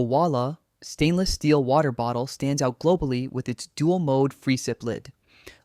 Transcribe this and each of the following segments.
Owala stainless steel water bottle stands out globally with its dual-mode free-sip lid,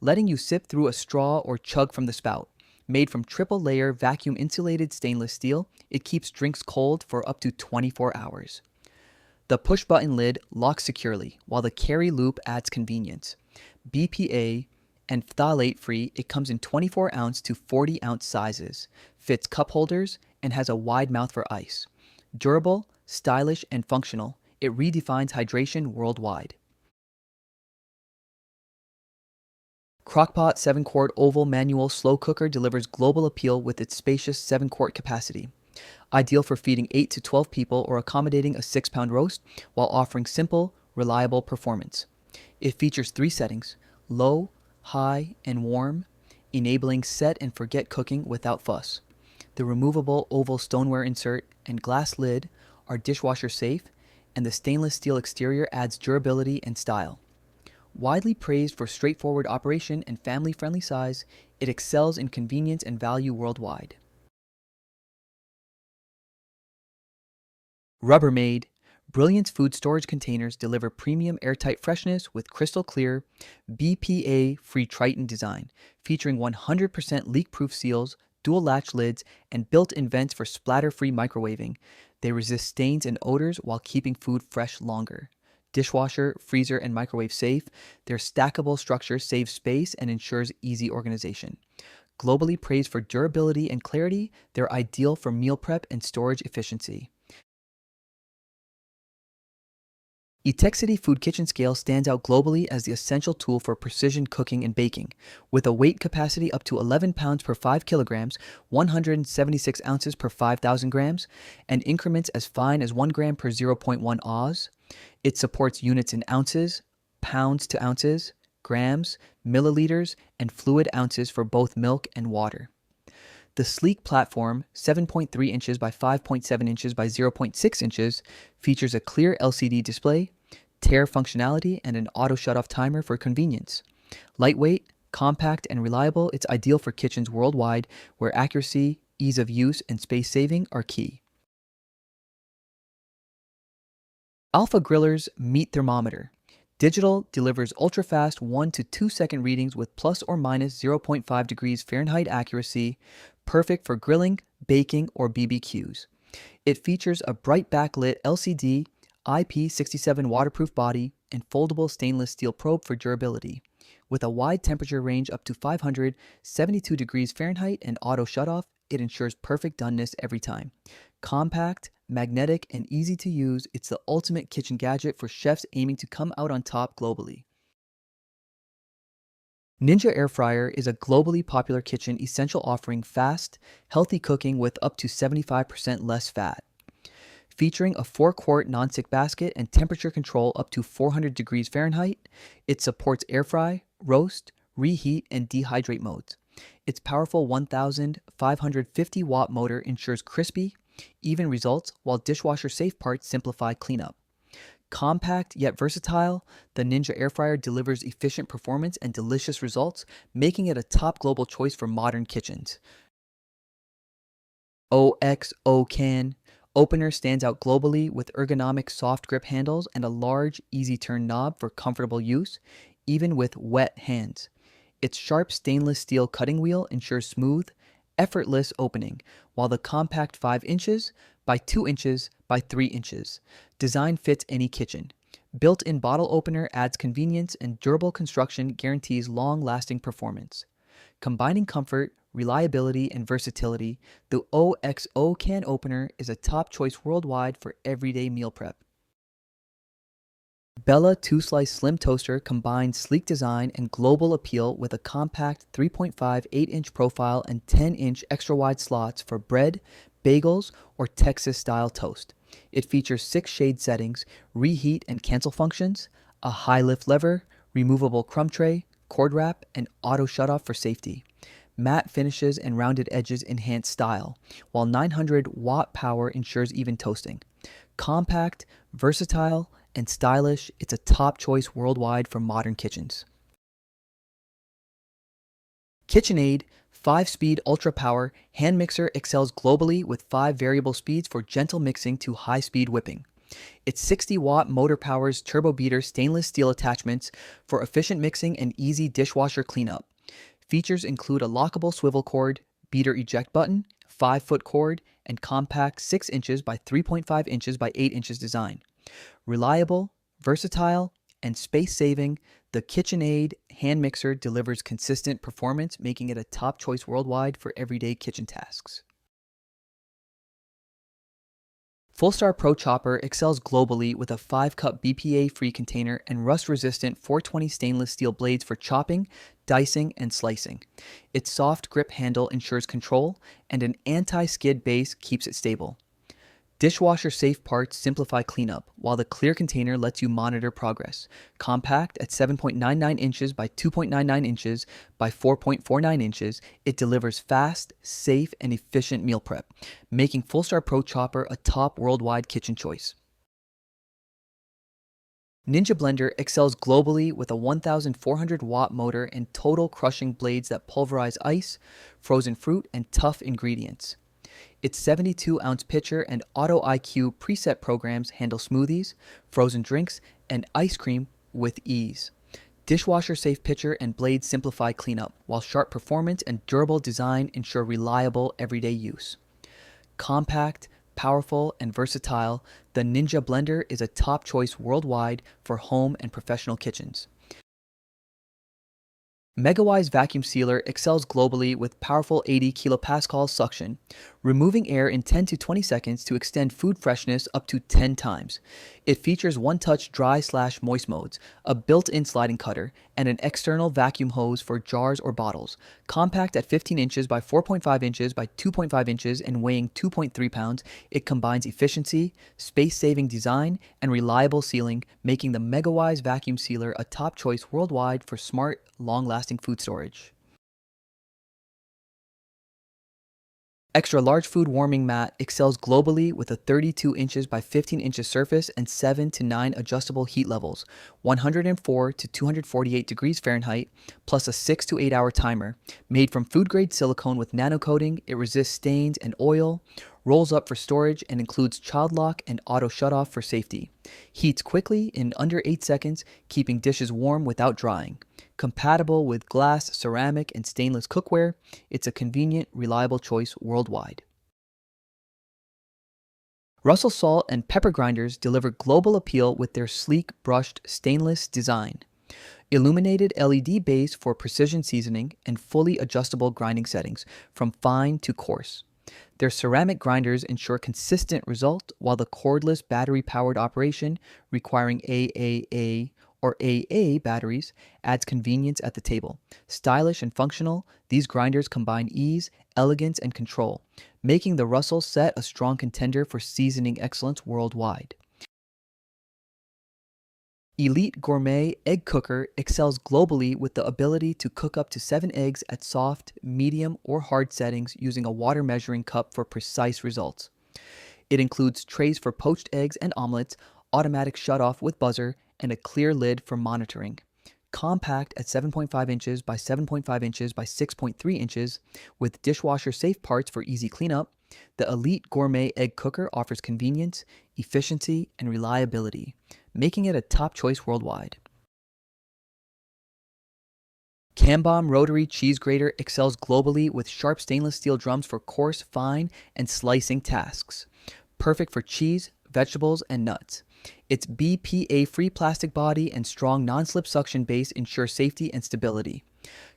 letting you sip through a straw or chug from the spout. Made from triple-layer vacuum-insulated stainless steel, it keeps drinks cold for up to 24 hours. The push-button lid locks securely, while the carry loop adds convenience. BPA and phthalate-free, it comes in 24-ounce to 40-ounce sizes, fits cup holders, and has a wide mouth for ice. Durable, stylish, and functional, it redefines hydration worldwide. Crock-Pot 7-quart oval manual slow cooker delivers global appeal with its spacious 7-quart capacity. Ideal for feeding 8 to 12 people or accommodating a 6-pound roast while offering simple, reliable performance. It features 3 settings: low, high, and warm, enabling set and forget cooking without fuss. The removable oval stoneware insert and glass lid are dishwasher safe, and the stainless steel exterior adds durability and style. Widely praised for straightforward operation and family-friendly size, it excels in convenience and value worldwide. Rubbermaid. Brilliance food storage containers deliver premium airtight freshness with crystal clear, BPA-free Triton design, featuring 100% leak-proof seals, dual latch lids, and built-in vents for splatter-free microwaving. They resist stains and odors while keeping food fresh longer. Dishwasher, freezer, and microwave safe, their stackable structure saves space and ensures easy organization. Globally praised for durability and clarity, they're ideal for meal prep and storage efficiency. Etekcity Food Kitchen Scale stands out globally as the essential tool for precision cooking and baking. With a weight capacity up to 11 pounds per 5 kilograms, 176 ounces per 5,000 grams, and increments as fine as 1 gram per 0.1 Oz, it supports units in ounces, pounds to ounces, grams, milliliters, and fluid ounces for both milk and water. The sleek platform, 7.3 inches by 5.7 inches by 0.6 inches, features a clear LCD display, tear functionality, and an auto shutoff timer for convenience. Lightweight, compact, and reliable, it's ideal for kitchens worldwide where accuracy, ease of use, and space saving are key. Alpha Griller's Meat Thermometer. Digital delivers ultra-fast 1 to 2 second readings with plus or minus 0.5 degrees Fahrenheit accuracy, perfect for grilling, baking, or BBQs. It features a bright backlit LCD, IP67 waterproof body, and foldable stainless steel probe for durability. With a wide temperature range up to 572 degrees Fahrenheit and auto shutoff, it ensures perfect doneness every time. Compact, magnetic, and easy to use, it's the ultimate kitchen gadget for chefs aiming to come out on top globally. Ninja Air Fryer is a globally popular kitchen essential offering fast, healthy cooking with up to 75% less fat. Featuring a 4-quart non-stick basket and temperature control up to 400 degrees Fahrenheit, it supports air fry, roast, reheat, and dehydrate modes. Its powerful 1,550 watt motor ensures crispy, even results, while dishwasher-safe parts simplify cleanup. Compact yet versatile, the Ninja Air Fryer delivers efficient performance and delicious results, making it a top global choice for modern kitchens. OXO Can Opener stands out globally with ergonomic soft grip handles and a large, easy-turn knob for comfortable use, even with wet hands. Its sharp stainless steel cutting wheel ensures smooth, effortless opening, while the compact 5 inches by 2 inches by 3 inches design fits any kitchen. Built-in bottle opener adds convenience, and durable construction guarantees long-lasting performance. Combining comfort, reliability, and versatility, the OXO Can Opener is a top choice worldwide for everyday meal prep. Bella 2-slice slim toaster combines sleek design and global appeal with a compact 3.5 8-inch profile and 10-inch extra-wide slots for bread, bagels, or Texas-style toast. It features 6 shade settings, reheat and cancel functions, a high-lift lever, removable crumb tray, cord wrap, and auto shutoff for safety. Matte finishes and rounded edges enhance style, while 900-watt power ensures even toasting. Compact, versatile, and stylish, it's a top choice worldwide for modern kitchens. KitchenAid 5-speed ultra power hand mixer excels globally with 5 variable speeds for gentle mixing to high-speed whipping. Its 60-watt motor powers turbo beater stainless steel attachments for efficient mixing and easy dishwasher cleanup. Features include a lockable swivel cord, beater eject button, 5-foot cord, and compact 6 inches by 3.5 inches by 8 inches design. Reliable, versatile, and space-saving, the KitchenAid hand mixer delivers consistent performance, making it a top choice worldwide for everyday kitchen tasks. Fullstar Pro Chopper excels globally with a 5-cup BPA-free container and rust-resistant 420 stainless steel blades for chopping, dicing, and slicing. Its soft grip handle ensures control, and an anti-skid base keeps it stable. Dishwasher-safe parts simplify cleanup, while the clear container lets you monitor progress. Compact at 7.99 inches by 2.99 inches by 4.49 inches, it delivers fast, safe, and efficient meal prep, making Fullstar Pro Chopper a top worldwide kitchen choice. Ninja Blender excels globally with a 1,400-watt motor and total crushing blades that pulverize ice, frozen fruit, and tough ingredients. Its 72-ounce pitcher and Auto IQ preset programs handle smoothies, frozen drinks, and ice cream with ease. Dishwasher-safe pitcher and blades simplify cleanup, while sharp performance and durable design ensure reliable everyday use. Compact, powerful, and versatile, the Ninja Blender is a top choice worldwide for home and professional kitchens. MEGAWISE vacuum sealer excels globally with powerful 80 kilopascal suction, removing air in 10 to 20 seconds to extend food freshness up to 10 times. It features one-touch dry/moist modes, a built-in sliding cutter, and an external vacuum hose for jars or bottles. Compact at 15 inches by 4.5 inches by 2.5 inches and weighing 2.3 pounds, it combines efficiency, space-saving design, and reliable sealing, making the MEGAWISE vacuum sealer a top choice worldwide for smart, long-lasting food storage. Extra large food warming mat excels globally with a 32 inches by 15 inches surface and 7 to 9 adjustable heat levels, 104 to 248 degrees Fahrenheit, plus a 6 to 8 hour timer. Made from food grade silicone with nano coating, it resists stains and oil, rolls up for storage, and includes child lock and auto shutoff for safety. Heats quickly in under 8 seconds, keeping dishes warm without drying. Compatible with glass, ceramic, and stainless cookware, it's a convenient, reliable choice worldwide. Russell salt and pepper grinders deliver global appeal with their sleek, brushed stainless design. Illuminated LED base for precision seasoning and fully adjustable grinding settings, from fine to coarse. Their ceramic grinders ensure consistent result, while the cordless battery-powered operation requiring AAA or AA batteries adds convenience at the table. Stylish and functional, these grinders combine ease, elegance, and control, making the Russell set a strong contender for seasoning excellence worldwide. Elite Gourmet Egg Cooker excels globally with the ability to cook up to 7 eggs at soft, medium, or hard settings using a water measuring cup for precise results. It includes trays for poached eggs and omelets, automatic shutoff with buzzer, and a clear lid for monitoring. Compact at 7.5 inches by 7.5 inches by 6.3 inches, with dishwasher-safe parts for easy cleanup, the Elite Gourmet Egg Cooker offers convenience, efficiency, and reliability, making it a top choice worldwide. Cambom Rotary Cheese Grater excels globally with sharp stainless steel drums for coarse, fine, and slicing tasks. Perfect for cheese, vegetables, and nuts. Its BPA-free plastic body and strong non-slip suction base ensure safety and stability.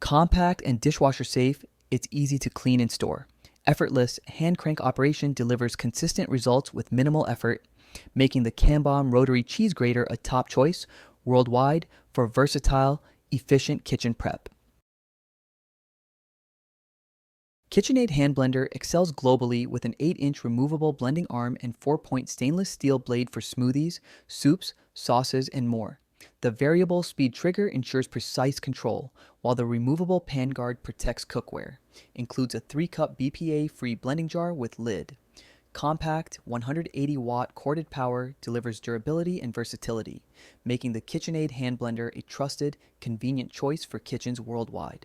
Compact and dishwasher safe, it's easy to clean and store. Effortless hand crank operation delivers consistent results with minimal effort, making the Cambom Rotary Cheese Grater a top choice worldwide for versatile, efficient kitchen prep. KitchenAid Hand Blender excels globally with an 8-inch removable blending arm and 4-point stainless steel blade for smoothies, soups, sauces, and more. The variable speed trigger ensures precise control, while the removable pan guard protects cookware. Includes a 3-cup BPA-free blending jar with lid. Compact, 180-watt corded power delivers durability and versatility, making the KitchenAid Hand Blender a trusted, convenient choice for kitchens worldwide.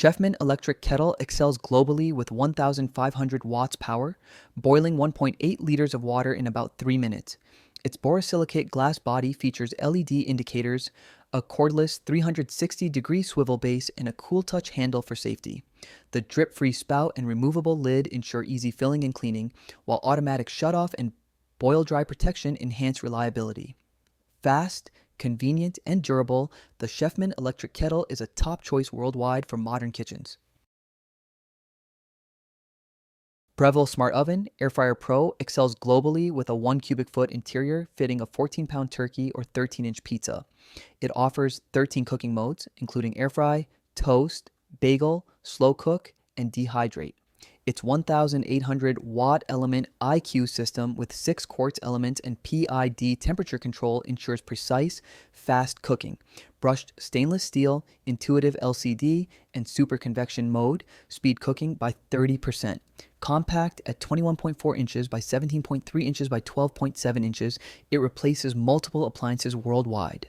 Chefman electric kettle excels globally with 1,500 watts power, boiling 1.8 liters of water in about 3 minutes. Its borosilicate glass body features LED indicators, a cordless 360-degree swivel base, and a cool touch handle for safety. The drip-free spout and removable lid ensure easy filling and cleaning, while automatic shutoff and boil-dry protection enhance reliability. Fast, convenient, and durable, the Chefman electric kettle is a top choice worldwide for modern kitchens. Breville Smart Oven Air Fryer Pro excels globally with a 1 cubic foot interior fitting a 14-pound turkey or 13-inch pizza. It offers 13 cooking modes, including air fry, toast, bagel, slow cook, and dehydrate. Its 1,800 watt element IQ system with 6 quartz elements and PID temperature control ensures precise, fast cooking. Brushed stainless steel, intuitive LCD, and super convection mode speed cooking by 30%. Compact at 21.4 inches by 17.3 inches by 12.7 inches, it replaces multiple appliances worldwide.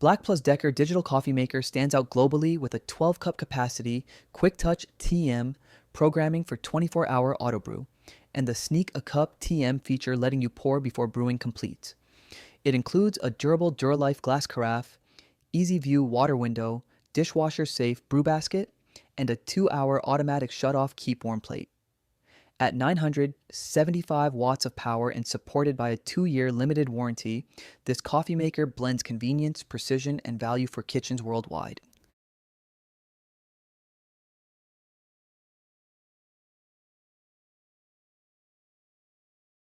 BLACK+DECKER digital coffee maker stands out globally with a 12-cup capacity, quick touch TM, programming for 24-hour auto brew, and the Sneak a Cup TM feature letting you pour before brewing completes. It includes a durable Duralife glass carafe, easy view water window, dishwasher safe brew basket, and a 2-hour automatic shutoff keep warm plate. At 975 watts of power and supported by a 2-year limited warranty, this coffee maker blends convenience, precision, and value for kitchens worldwide.